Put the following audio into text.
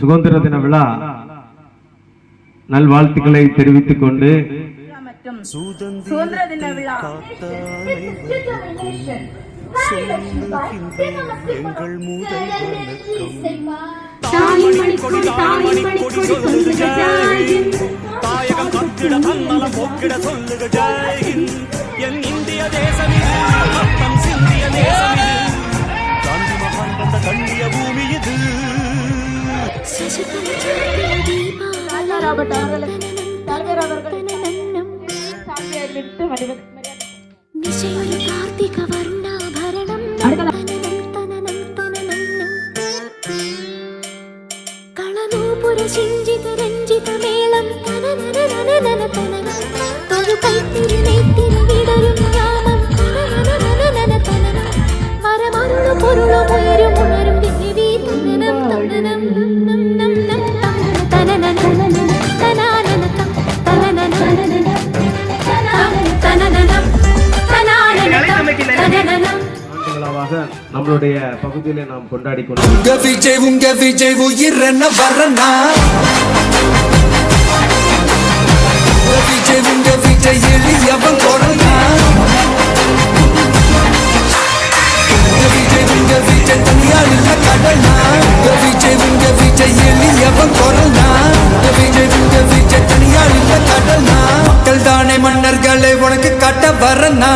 சுதந்திர தின விழா நல்வாழ்த்துக்களை தெரிவித்துக் கொண்டு சுதந்திர தின விழா எங்கள் முதல் தாயகம் கட்டிட தன்னலம் போக்கிட சொல்லுக ஜெய்ஹிந்த். என் இந்திய தேசம் இது, ரத்தம் சிந்திய தேசம் இது, காந்தி மகான் வந்த கண்ணிய பூமி இது. சிஞ்சித ரஞ்சித மேளம் தொழு கைத்திரி நெய்த்திரி விடரும் ஞானம் மரமருள பொருளும் உயரும் உணரும் தேவி தன்னனம் தன்னனம் நம்மளுடைய பகுதியிலே நாம் கொண்டாடி கொண்டோம். உங்க விஜய் உயிரன வரனா உங்க விஜய் எளியவன் கொரனா உங்க விஜய் தனியார் இல்ல கடனா உங்க விஜய் எளியவன் கொரனா உங்க விஜய் தனியார் இல்ல கடனா மக்கள் தானே மன்னர்களை உனக்கு காட்ட வரனா